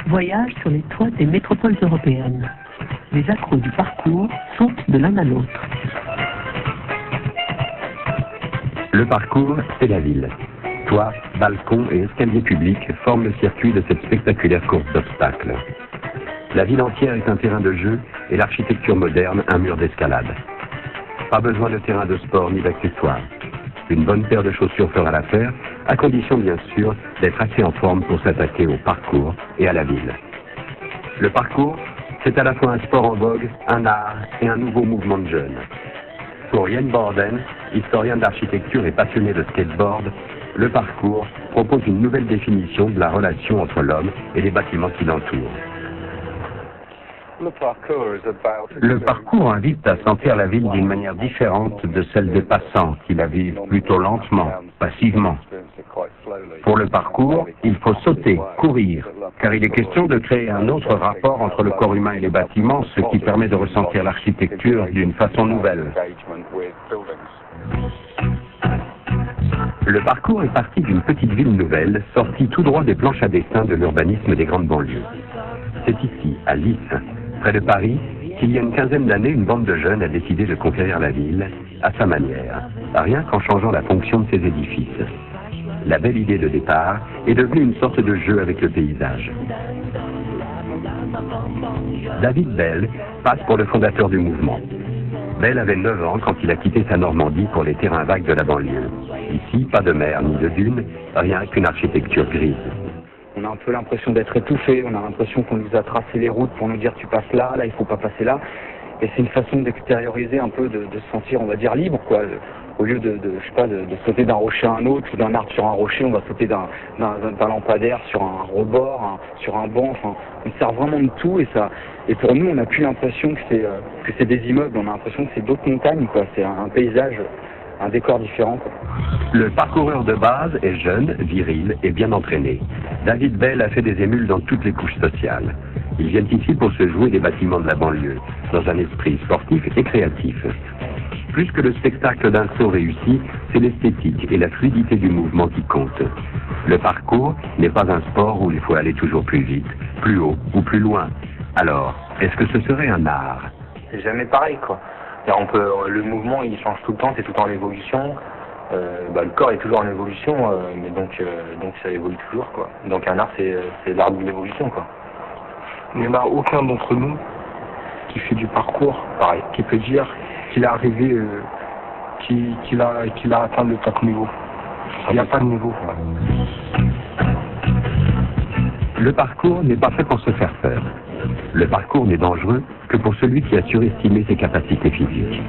voyagent sur les toits des métropoles européennes. Les accros du parcours sautent de l'un à l'autre. Le parcours, c'est la ville. Toits, balcons et escaliers publics forment le circuit de cette spectaculaire course d'obstacles. La ville entière est un terrain de jeu et l'architecture moderne un mur d'escalade. Pas besoin de terrain de sport ni d'accessoires. Une bonne paire de chaussures fera l'affaire, à condition bien sûr d'être assez en forme pour s'attaquer au parcours et à la ville. Le parcours, c'est à la fois un sport en vogue, un art et un nouveau mouvement de jeunes. Pour Jan Borden, historien d'architecture et passionné de skateboard, le parcours propose une nouvelle définition de la relation entre l'homme et les bâtiments qui l'entourent. Le parcours invite à sentir la ville d'une manière différente de celle des passants qui la vivent plutôt lentement, passivement. Pour le parcours, il faut sauter, courir, car il est question de créer un autre rapport entre le corps humain et les bâtiments, ce qui permet de ressentir l'architecture d'une façon nouvelle. Le parcours est parti d'une petite ville nouvelle, sortie tout droit des planches à dessin de l'urbanisme des grandes banlieues. C'est ici, à Lys, près de Paris, qu'il y a une quinzaine d'années, une bande de jeunes a décidé de conquérir la ville, à sa manière, rien qu'en changeant la fonction de ses édifices. La belle idée de départ est devenue une sorte de jeu avec le paysage. David Bell passe pour le fondateur du mouvement. Bell avait 9 ans quand il a quitté sa Normandie pour les terrains vagues de la banlieue. Ici, pas de mer ni de dunes, rien qu'une architecture grise. On a un peu l'impression d'être étouffé, on a l'impression qu'on nous a tracé les routes pour nous dire tu passes là, là il faut pas passer là. Et c'est une façon d'extérioriser un peu, de se sentir, on va dire, libre, quoi. Au lieu de sauter d'un rocher à un autre ou d'un arbre sur un rocher, on va sauter d'un lampadaire sur un rebord, sur un banc. Enfin, on sert vraiment de tout et pour nous, on n'a plus l'impression que c'est des immeubles, on a l'impression que c'est d'autres montagnes, quoi. C'est un paysage, un décor différent, quoi. Le parcoureur de base est jeune, viril et bien entraîné. David Bell a fait des émules dans toutes les couches sociales. Ils viennent ici pour se jouer des bâtiments de la banlieue, dans un esprit sportif et créatif. Plus que le spectacle d'un saut réussi, c'est l'esthétique et la fluidité du mouvement qui comptent. Le parcours n'est pas un sport où il faut aller toujours plus vite, plus haut ou plus loin. Alors, est-ce que ce serait un art? C'est jamais pareil, quoi. Le mouvement, il change tout le temps, c'est tout le temps en évolution. Le corps est toujours en évolution, mais donc ça évolue toujours, quoi. Donc un art, c'est l'art de l'évolution, quoi. Il n'y en a aucun d'entre nous qui fait du parcours, pareil, qui peut dire qu'il est arrivé, qu'il a atteint le top niveau. Il n'y a pas de niveau. Le parcours n'est pas fait pour se faire peur. Le parcours n'est dangereux que pour celui qui a surestimé ses capacités physiques.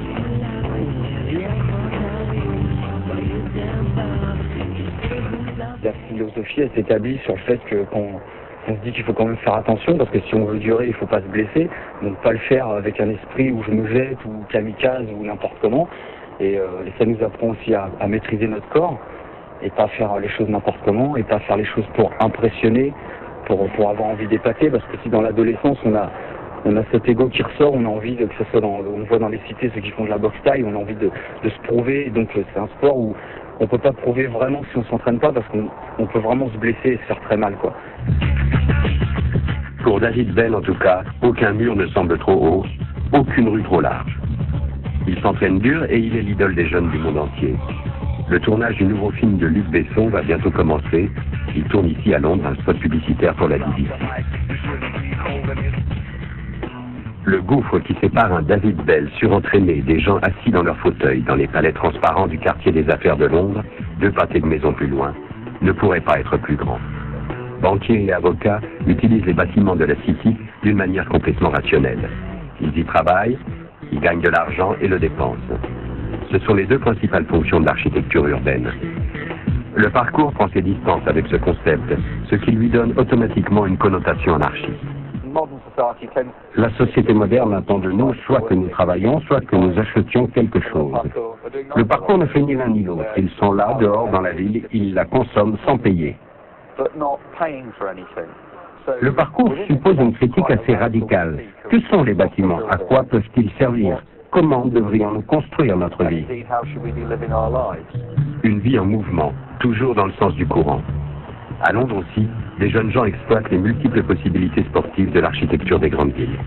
La philosophie, elle s'établit sur le fait qu'on se dit qu'il faut quand même faire attention, parce que si on veut durer, il ne faut pas se blesser, donc pas le faire avec un esprit où je me jette, ou kamikaze, ou n'importe comment. Et ça nous apprend aussi à maîtriser notre corps, et pas faire les choses n'importe comment, et pas faire les choses pour impressionner, pour avoir envie d'épater, parce que si dans l'adolescence on a cet ego qui ressort, on a envie que ce soit on voit dans les cités ceux qui font de la boxe taille, on a envie de se prouver, et donc c'est un sport où on peut pas prouver vraiment si on s'entraîne pas, parce qu'on peut vraiment se blesser et se faire très mal, quoi. Pour David Bell, en tout cas, aucun mur ne semble trop haut, aucune rue trop large. Il s'entraîne dur et il est l'idole des jeunes du monde entier. Le tournage du nouveau film de Luc Besson va bientôt commencer. Il tourne ici à Londres un spot publicitaire pour la BBC. Le gouffre qui sépare un David Bell surentraîné des gens assis dans leurs fauteuils dans les palais transparents du quartier des affaires de Londres, 2 pâtés de maison plus loin, ne pourrait pas être plus grand. Banquiers et avocats utilisent les bâtiments de la City d'une manière complètement rationnelle. Ils y travaillent, ils gagnent de l'argent et le dépensent. Ce sont les 2 principales fonctions de l'architecture urbaine. Le parcours prend ses distances avec ce concept, ce qui lui donne automatiquement une connotation anarchiste. La société moderne attend de nous soit que nous travaillions, soit que nous achetions quelque chose. Le parcours ne fait ni l'un ni l'autre. Ils sont là, dehors, dans la ville, ils la consomment sans payer. Le parcours suppose une critique assez radicale. Que sont les bâtiments? À quoi peuvent-ils servir? Comment devrions-nous construire notre vie? Une vie en mouvement, toujours dans le sens du courant. À Londres aussi, des jeunes gens exploitent les multiples possibilités sportives de l'architecture des grandes villes.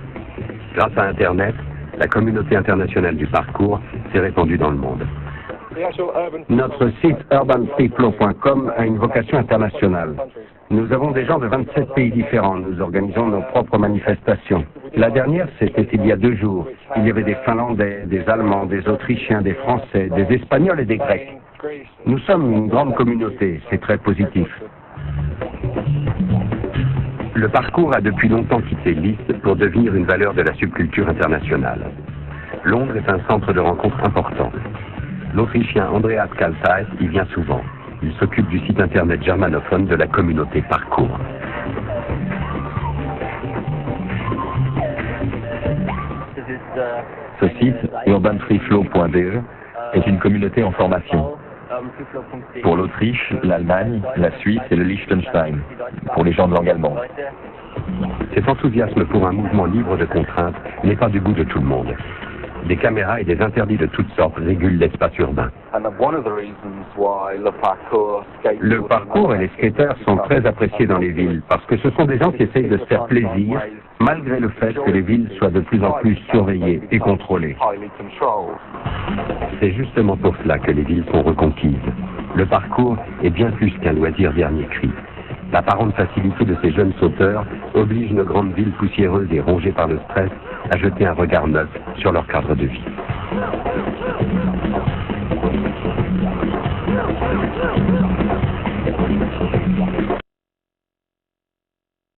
Grâce à Internet, la communauté internationale du parcours s'est répandue dans le monde. Notre site urbanfreeflow.com a une vocation internationale. Nous avons des gens de 27 pays différents. Nous organisons nos propres manifestations. La dernière, c'était il y a 2 jours. Il y avait des Finlandais, des Allemands, des Autrichiens, des Français, des Espagnols et des Grecs. Nous sommes une grande communauté. C'est très positif. Le parcours a depuis longtemps quitté l'East pour devenir une valeur de la subculture internationale. Londres est un centre de rencontre important. L'Autrichien Andreas Kaltais y vient souvent. Il s'occupe du site internet germanophone de la communauté Parcours. Ce site, urbanfreeflow.de, est une communauté en formation. Pour l'Autriche, l'Allemagne, la Suisse et le Liechtenstein, pour les gens de langue allemande. Cet enthousiasme pour un mouvement libre de contraintes n'est pas du goût de tout le monde. Des caméras et des interdits de toutes sortes régulent l'espace urbain. Le parcours et les skaters sont très appréciés dans les villes parce que ce sont des gens qui essayent de se faire plaisir malgré le fait que les villes soient de plus en plus surveillées et contrôlées. C'est justement pour cela que les villes sont reconquises. Le parcours est bien plus qu'un loisir dernier cri. L'apparente facilité de ces jeunes sauteurs oblige une grande ville poussiéreuse et rongée par le stress à jeter un regard neuf sur leur cadre de vie.